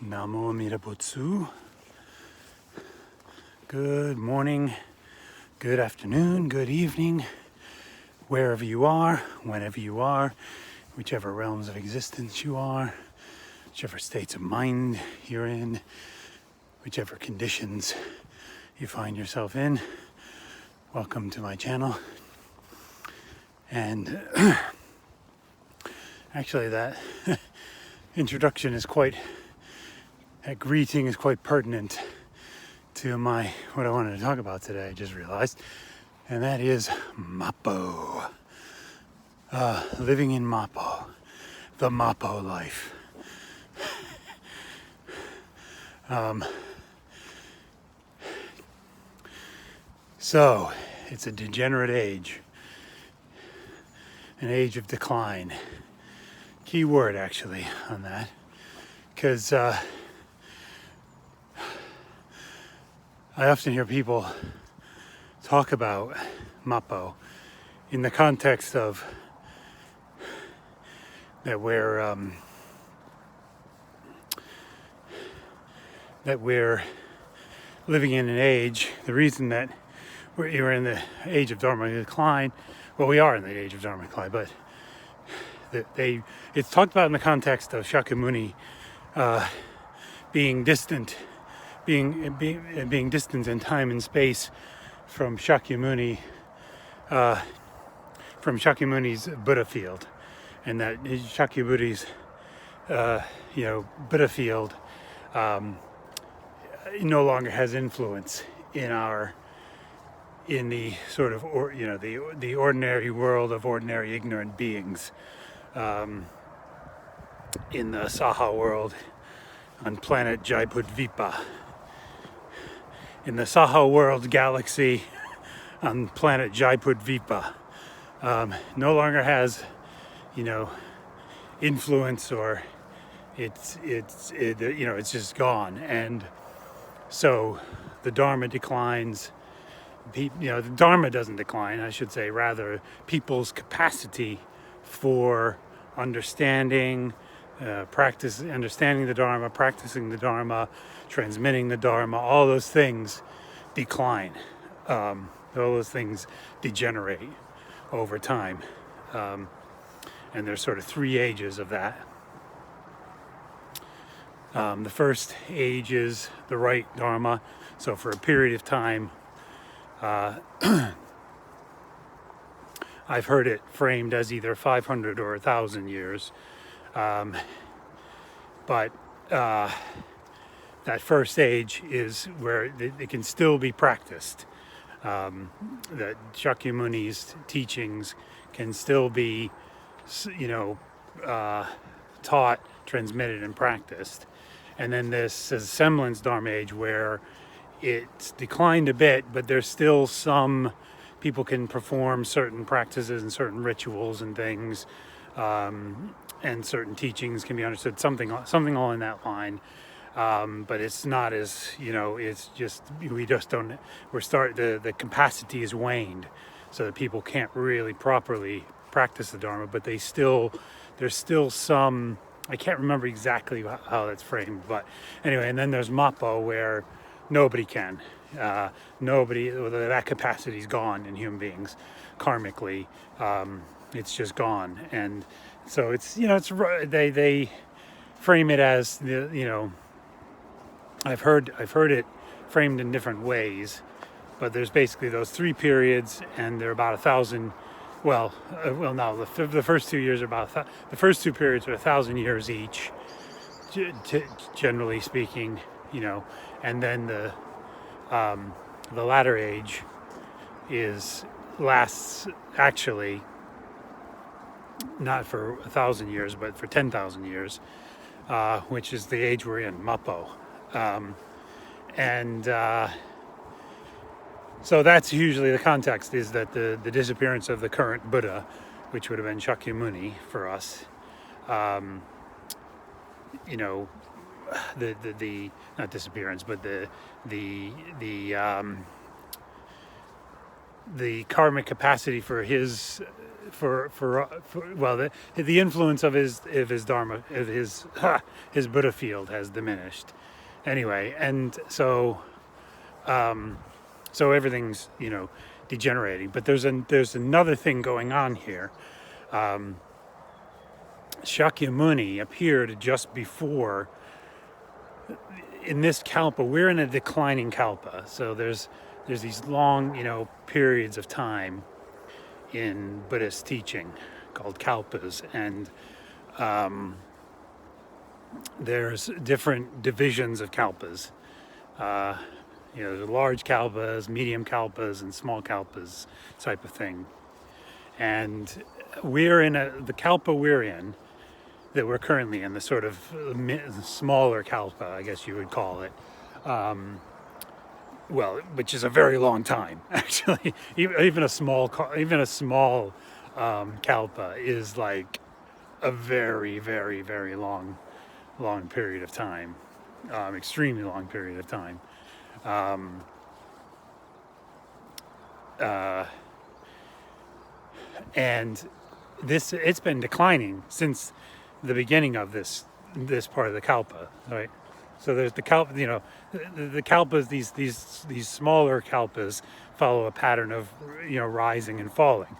Namo Amida Butsu. Good morning, good afternoon, good evening, wherever you are, whenever you are, whichever realms of existence you are, whichever states of mind you're in, whichever conditions you find yourself in. Welcome to my channel. And actually that introduction is that greeting is quite pertinent to what I wanted to talk about today, I just realized, and that is Mappo. Living in Mappo, the Mappo life. So, it's a degenerate age, an age of decline. Key word, actually, on that, because I often hear people talk about Mappo in the context of that we're living in an age. The reason that we're in the age of Dharma decline, well, we are in the age of Dharma decline, but it's talked about in the context of Shakyamuni being distant in time and space from Shakyamuni's Buddha field, and that Shakyamuni's Buddha field no longer has influence in the sort of the ordinary world of ordinary ignorant beings, in the Saha world on planet Jaipudvipa. In the Saha world galaxy on planet Jaipudvipa, no longer has, influence, or it's just gone. And so the Dharma declines. The Dharma doesn't decline, I should say. Rather, people's capacity for understanding the Dharma, practicing the Dharma, transmitting the Dharma, all those things decline. All those things degenerate over time. And there's sort of three ages of that. The first age is the right Dharma. So for a period of time, I've heard it framed as either 500 or 1,000 years. But that first age is where it can still be practiced. That Shakyamuni's teachings can still be, taught, transmitted, and practiced. And then this is semblance Dharma age where it's declined a bit, but there's still some people can perform certain practices and certain rituals and things, and certain teachings can be understood, something along that line. But it's not as, it's just, the capacity is waned, so that people can't really properly practice the Dharma, but there's still some, I can't remember exactly how that's framed, but anyway. And then there's Mappo, where nobody can, that capacity's gone in human beings, karmically. It's just gone. And so it's, they frame it as I've heard it framed in different ways, but there's basically those three periods, and they're about 1,000. The first 2 years are the first two periods are 1,000 years each, generally speaking, and then the latter age lasts actually not for 1,000 years, but for 10,000 years, which is the age we're in, Mappo. So that's usually the context, is that the disappearance of the current Buddha, which would have been Shakyamuni for us, the not disappearance, but the the karmic capacity for his the influence of his dharma, of his Buddha field has diminished anyway, and so everything's degenerating. But there's another thing going on here. Shakyamuni appeared just before, in this Kalpa. We're in a declining Kalpa, so there's these long periods of time in Buddhist teaching called Kalpas, and there's different divisions of Kalpas. The large Kalpas, medium Kalpas, and small Kalpas type of thing. And we're in the Kalpa we're in, that we're currently in, the sort of smaller Kalpa, I guess you would call it. Which is a very long time, actually. Even a small Kalpa is like a very, very, very long period of time, extremely long period of time. And it's been declining since the beginning of this part of the Kalpa, right? So there's the Kalpa, the Kalpas, these smaller Kalpas follow a pattern of rising and falling.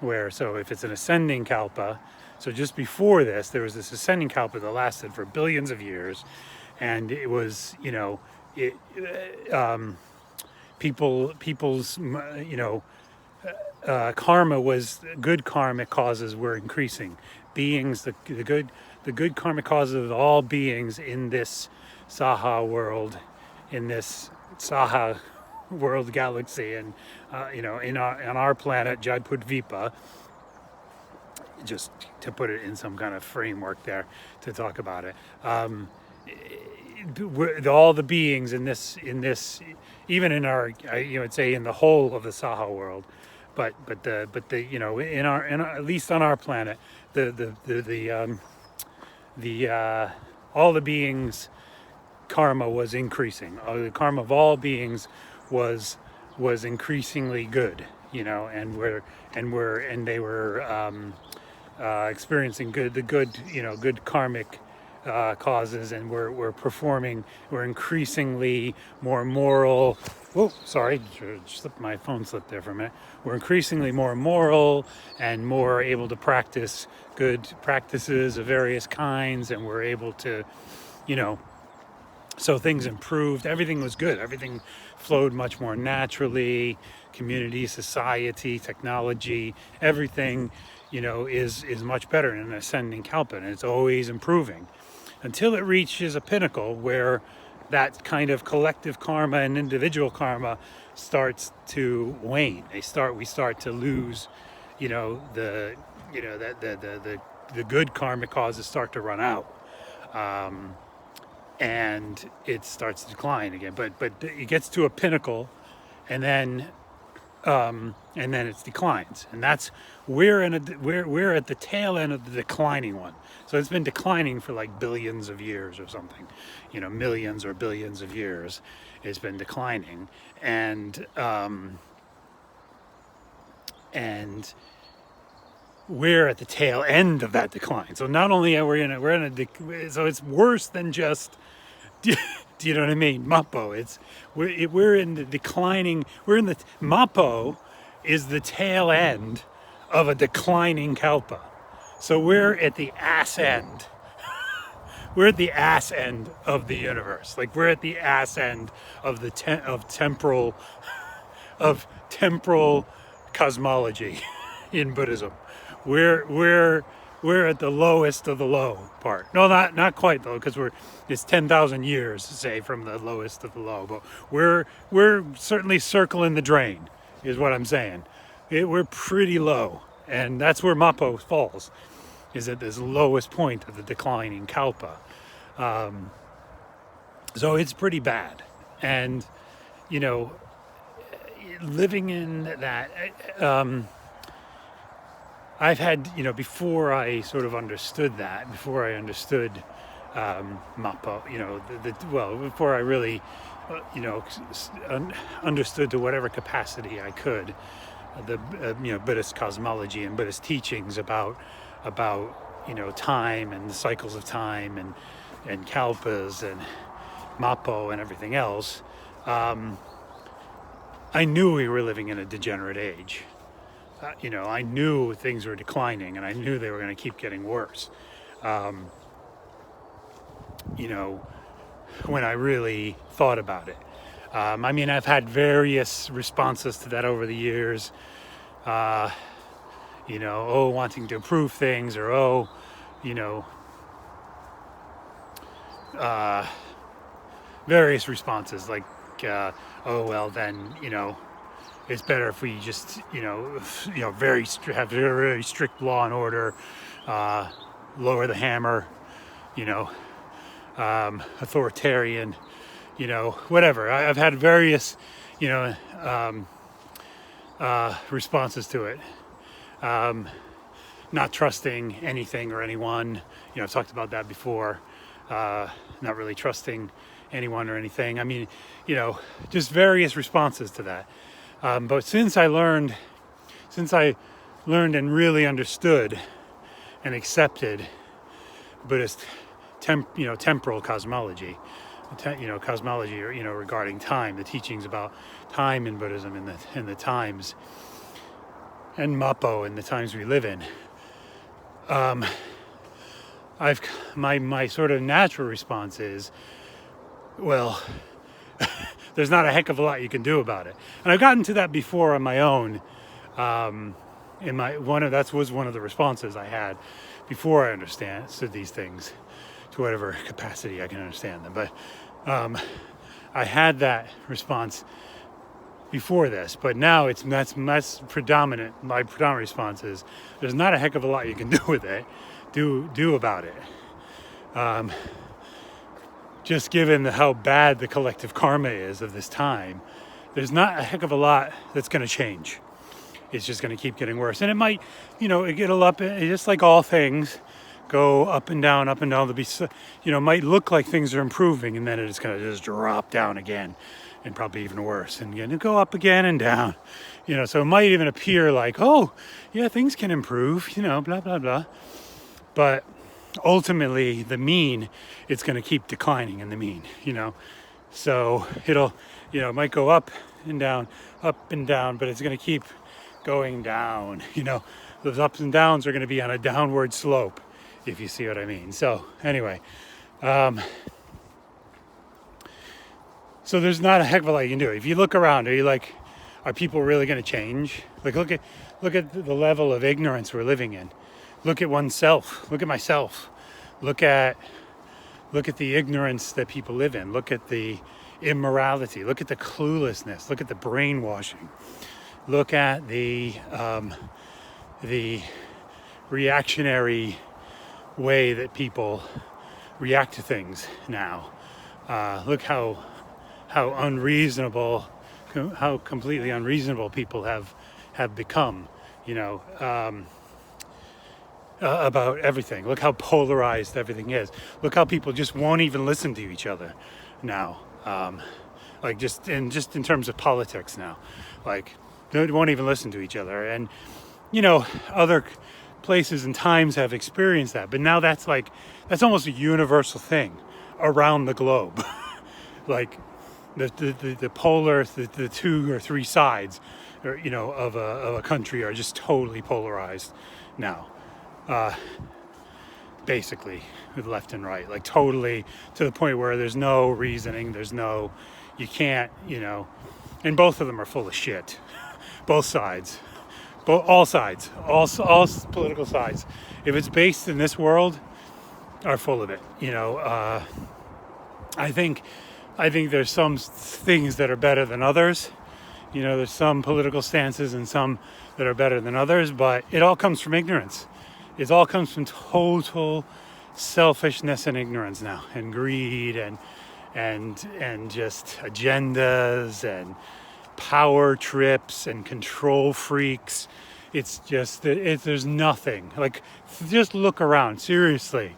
So if it's an ascending Kalpa, so just before this there was this ascending Kalpa that lasted for billions of years, and it was people's karma was good. Karmic causes were increasing. Beings, the good karmic causes of all beings in this Saha world, in this Saha world galaxy, and on our planet Jadpudvipa, just to put it in some kind of framework there to talk about it. All the beings in this, even in our, I'd say in the whole of the Saha world, but in our at least on our planet, all the beings' karma was increasing. The karma of all beings was increasingly good, and they were experiencing good karmic causes, and we're increasingly more moral. Whoa, sorry, my phone slipped there for a minute. We're increasingly more moral and more able to practice good practices of various kinds, and we're able to, so things improved. Everything was good. Everything flowed much more naturally. Community, society, technology, everything, is much better in an ascending Kalpa, and it's always improving until it reaches a pinnacle where that kind of collective karma and individual karma starts to wane. We start to lose, the good karmic causes start to run out, and it starts to decline again. But it gets to a pinnacle, and then it declines, and that's we're at the tail end of the declining one. So it's been declining for like billions of years or something, millions or billions of years. It's been declining, and we're at the tail end of that decline. So not only are so it's worse than just. Do you know what I mean? Mappo. We're in the declining. Mappo is the tail end of a declining Kalpa. So we're at the ass end. We're at the ass end of the universe. Like we're at the ass end of the temporal cosmology in Buddhism. We're at the lowest of the low part. No, not quite though, because it's 10,000 years, say, from the lowest of the low. But we're certainly circling the drain, is what I'm saying. We're pretty low, and that's where Mappo falls, is at this lowest point of the declining Kalpa. So it's pretty bad, and living in that. I've had, before I sort of understood that, before I understood Mappo, before I really, understood to whatever capacity I could Buddhist cosmology and Buddhist teachings about time and the cycles of time and Kalpas and Mappo and everything else, I knew we were living in a degenerate age. I knew things were declining, and I knew they were going to keep getting worse. When I really thought about it. I've had various responses to that over the years. Wanting to improve things, or various responses like, it's better if we just, have very strict law and order, lower the hammer, authoritarian, whatever. I've had various, responses to it. Not trusting anything or anyone. I've talked about that before. Not really trusting anyone or anything. Just various responses to that. But since I learned and really understood and accepted Buddhist temporal cosmology, cosmology, regarding time, the teachings about time in Buddhism and the times, and Mappo and the times we live in, my sort of natural response is, well, there's not a heck of a lot you can do about it. And I've gotten to that before on my own. That was one of the responses I had before I understood these things to whatever capacity I can understand them. But I had that response before this, but now that's predominant. My predominant response is there's not a heck of a lot you can do with it, do about it. Just given how bad the collective karma is of this time, there's not a heck of a lot that's going to change. It's just going to keep getting worse, and it might, it'll just like all things, go up and down. There'll be, might look like things are improving, and then it's going to just drop down again, and probably even worse, and again, it'll go up again and down. So it might even appear like, oh, yeah, things can improve, blah blah blah, but ultimately the mean, it's going to keep declining in the mean. So it'll, it might go up and down, but it's going to keep going down. Those ups and downs are going to be on a downward slope, if you see what I mean. So anyway, so there's not a heck of a lot you can do. If you look around, are people really going to change? Like, look at the level of ignorance we're living in. Look at oneself. Look at myself. Look at the ignorance that people live in. Look at the immorality. Look at the cluelessness. Look at the brainwashing. Look at the reactionary way that people react to things now. Look how unreasonable, how completely unreasonable people have become. About everything. Look how polarized everything is. Look how people just won't even listen to each other now. Just in terms of politics now, they won't even listen to each other. And other places and times have experienced that, but now that's almost a universal thing around the globe. The polar, the 2 or 3 sides, of a country are just totally polarized now. Basically, with left and right, totally, to the point where there's no reasoning, you can't, and both of them are full of shit. Both sides, all sides, all political sides, if it's based in this world, are full of it. I think there's some things that are better than others. There's some political stances and some that are better than others, but it all comes from ignorance. It all comes from total selfishness and ignorance now, and greed and just agendas and power trips and control freaks. It's just there's nothing. Just look around. Seriously,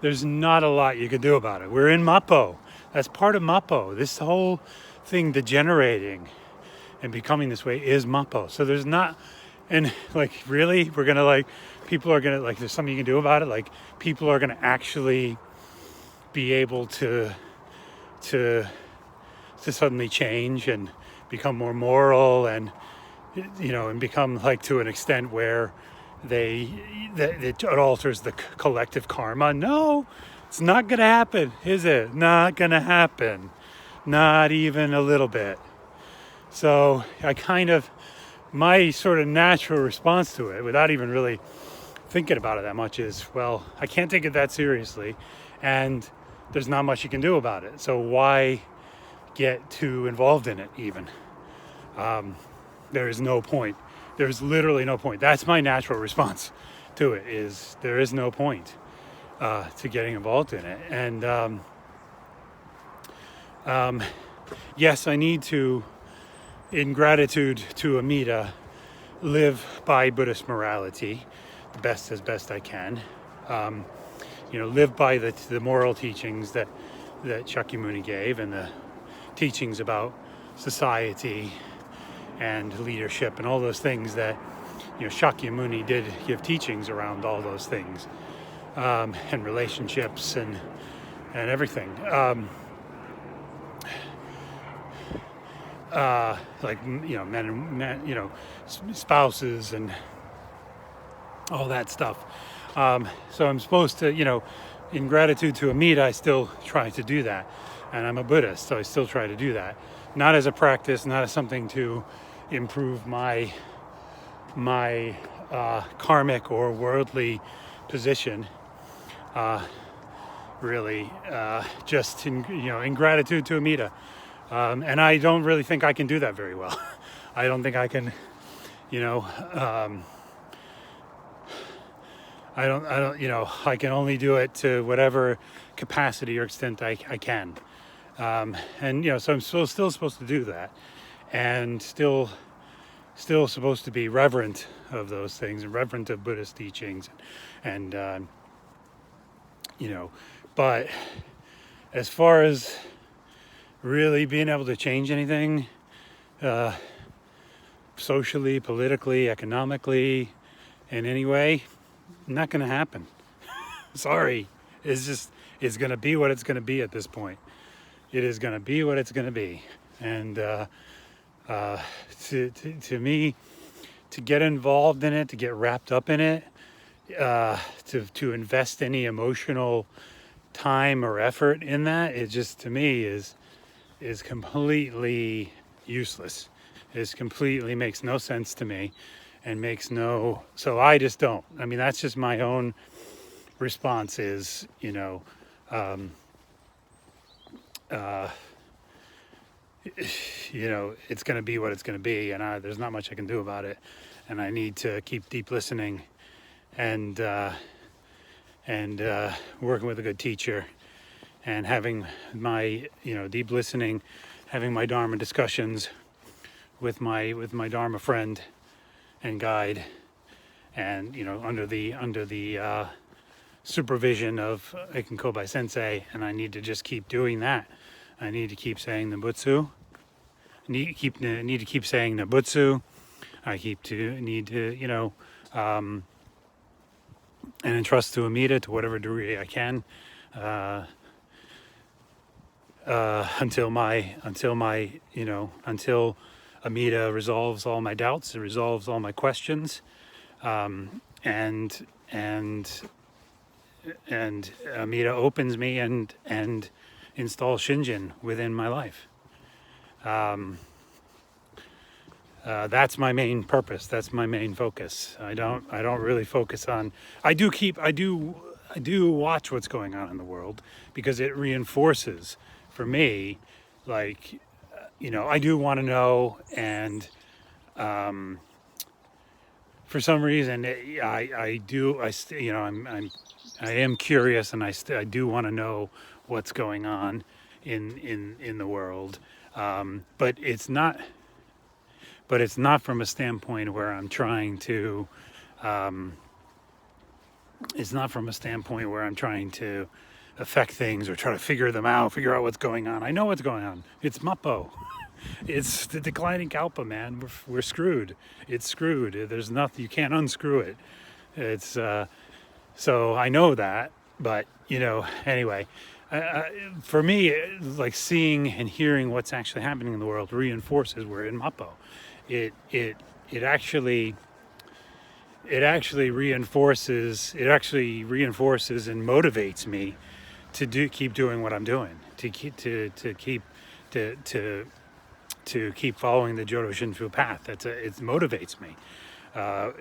there's not a lot you can do about it. We're in Mappo. That's part of Mappo. This whole thing degenerating and becoming this way is Mappo. So there's not, and like really, we're gonna like, people are gonna like, there's something you can do about it. Like people are gonna actually be able to suddenly change and become more moral, and and become like to an extent where it alters the collective karma. No, it's not gonna happen, is it? Not gonna happen, not even a little bit. So my sort of natural response to it, without even really thinking about it that much, is, well, I can't take it that seriously, and there's not much you can do about it. So why get too involved in it even? There is no point. There's literally no point. That's my natural response to it, is there is no point to getting involved in it. And yes, I need to, in gratitude to Amida, live by Buddhist morality as best I can. Live by the moral teachings that Shakyamuni gave, and the teachings about society and leadership and all those things that Shakyamuni did give teachings around all those things, and relationships and everything. Men and spouses and all that stuff. So I'm supposed to, in gratitude to Amida, I still try to do that. And I'm a Buddhist, so I still try to do that. Not as a practice, not as something to improve my karmic or worldly position. Really, just in gratitude to Amida. And I don't really think I can do that very well. I don't think I can, I can only do it to whatever capacity or extent I can. So I'm still supposed to do that, and still supposed to be reverent of those things and reverent of Buddhist teachings, and but as far as really being able to change anything, socially, politically, economically, in any way, not going to happen. Sorry, it's going to be what it's going to be at this point. It is going to be what it's going to be, and to me, to get involved in it, to get wrapped up in it, to invest any emotional time or effort in that, it just, to me, is completely useless. It completely makes no sense to me, and so I just don't. I mean, that's just my own response, is, it's going to be what it's going to be, and there's not much I can do about it, and I need to keep deep listening and working with a good teacher, and having my deep listening, having my Dharma discussions with my Dharma friend and guide, and under the supervision of Eiken Kobai Sensei, and I need to just keep doing that. I need to keep saying the Butsu. Need to keep saying the Butsu. I need to and entrust to Amida to whatever degree I can, until Amida resolves all my doubts, it resolves all my questions, and Amida opens me and installs Shinjin within my life. That's my main purpose. That's my main focus. I don't really focus on. I do watch what's going on in the world, because it reinforces for me, like, I do want to know, and for some reason I am curious, and I do want to know what's going on in the world, but it's not from a standpoint where I'm trying to affect things or try to figure out what's going on. I know what's going on. It's Mappo. it's the declining Kalpa, man. We're screwed. It's screwed. There's nothing, you can't unscrew it. It's so I know that, but anyway, for me, like seeing and hearing what's actually happening in the world reinforces we're in Mappo. It actually reinforces and motivates me to keep doing what I'm doing, to keep following the Jodo Shinshu path. It motivates me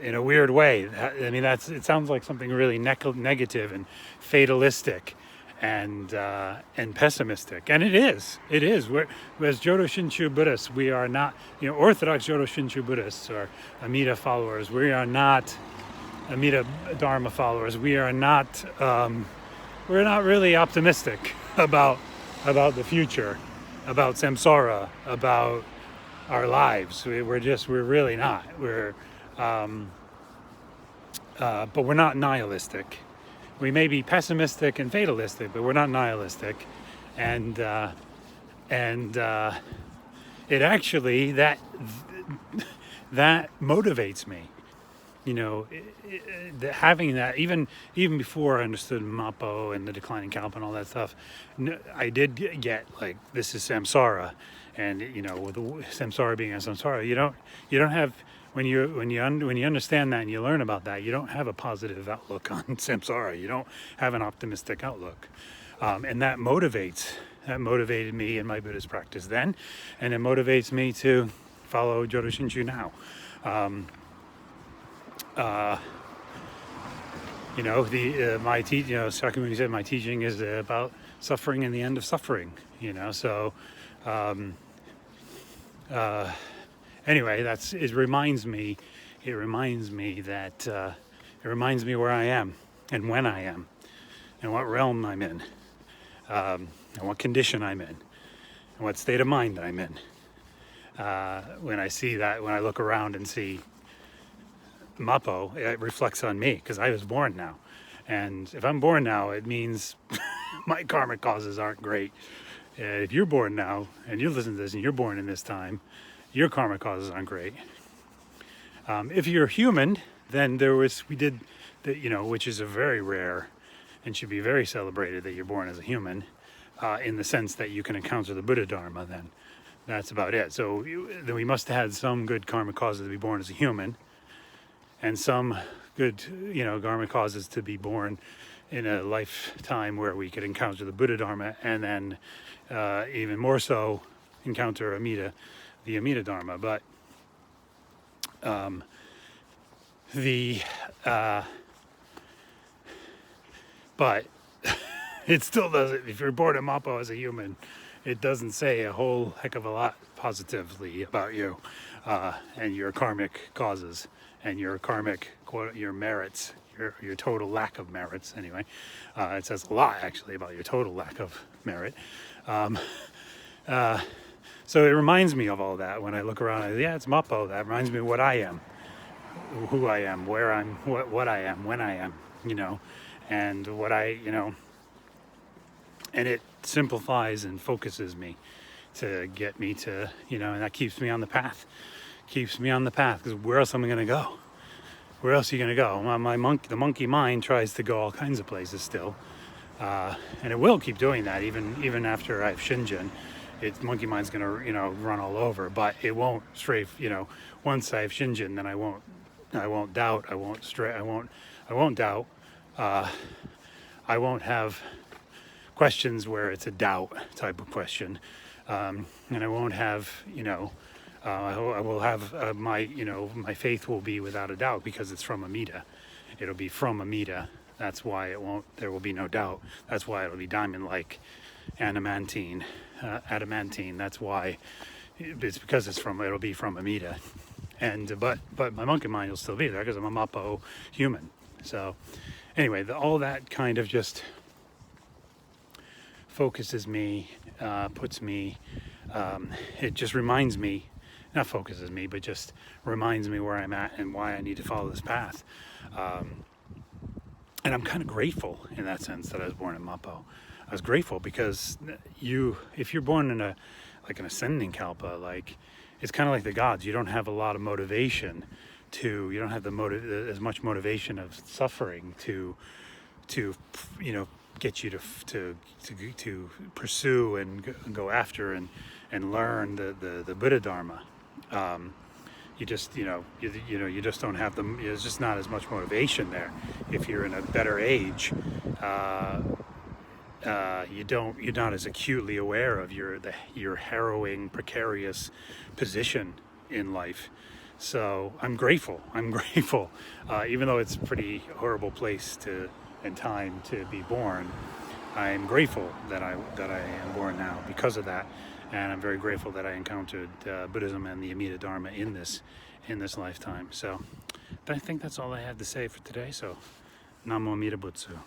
in a weird way. I mean, it sounds like something really negative and fatalistic and pessimistic, and it is. We're, as Jodo Shinshu Buddhists, we are not, Orthodox Jodo Shinshu Buddhists or Amida followers. We are not Amida Dharma followers. We are not. We're not really optimistic about the future, about samsara, about our lives. We're really not. But we're not nihilistic. We may be pessimistic and fatalistic, but we're not nihilistic, and it actually that motivates me. Having that, even before I understood Mappo and the declining Kalpa and all that stuff, I did get like, this is samsara, and with the samsara being a samsara, you don't have, when you understand that and you learn about that, you don't have a positive outlook on samsara. You don't have an optimistic outlook, and that motivated me in my Buddhist practice then, and it motivates me to follow Jodo Shinshu now. Sakyamuni said my teaching is about suffering and the end of suffering. So anyway, it reminds me that it reminds me where I am and when I am and what realm I'm in, and what condition I'm in and what state of mind I'm in. When I see that, when I look around and see Mappo, it reflects on me, because I was born now, and if I'm born now, it means my karmic causes aren't great. If you're born now and you listen to this and you're born in this time, your karmic causes aren't great. If you're human, then which is a very rare and should be very celebrated, that you're born as a human, in the sense that you can encounter the Buddha Dharma. Then that's about it. So then we must have had some good karmic causes to be born as a human, and some good, karmic causes to be born in a lifetime where we could encounter the Buddha Dharma, and then even more so encounter the Amida Dharma. But but it still doesn't. If you're born in Mappo as a human, it doesn't say a whole heck of a lot positively about you and your karmic causes and your your merits, your total lack of merits. Anyway, it says a lot actually about your total lack of merit. So it reminds me of all that when I look around. It's Mappo. That reminds me of what I am, who I am, where I'm, what I am, when I am, and what and it simplifies and focuses me to get me to, and that keeps me on the path. Because where else am I going to go? Where else are you going to go? The monkey mind tries to go all kinds of places still, and it will keep doing that even after I have Shinjin. Monkey mind's going to run all over, but it won't stray. Once I have Shinjin, then I won't doubt. I won't stray. I won't doubt. I won't have questions where it's a doubt type of question, and I won't have I will have my faith will be without a doubt, because it's from Amida. It'll be from Amida. That's why there will be no doubt. That's why it'll be diamond-like, adamantine. That's why it's because it'll be from Amida. And but my monkey mind will still be there, because I'm a Mappo human. So anyway, all that kind of just focuses me, puts me. It just reminds me. Not focuses me, but just reminds me where I'm at and why I need to follow this path. And I'm kind of grateful in that sense that I was born in Mappo. I was grateful because if you're born in an ascending Kalpa, like it's kind of like the gods. You don't have a lot of motivation you don't have as much motivation of suffering to get you to pursue and go after and learn the Buddha Dharma. You just you just don't have them. There's just not as much motivation there. If you're in a better age, you're not as acutely aware of your harrowing, precarious position in life. So I'm grateful. Even though it's a pretty horrible place and time to be born, I'm grateful that I am born now because of that, and I'm very grateful that I encountered Buddhism and the Amida Dharma in this lifetime. So, but I think that's all I have to say for today. So, Namo Amida Butsu.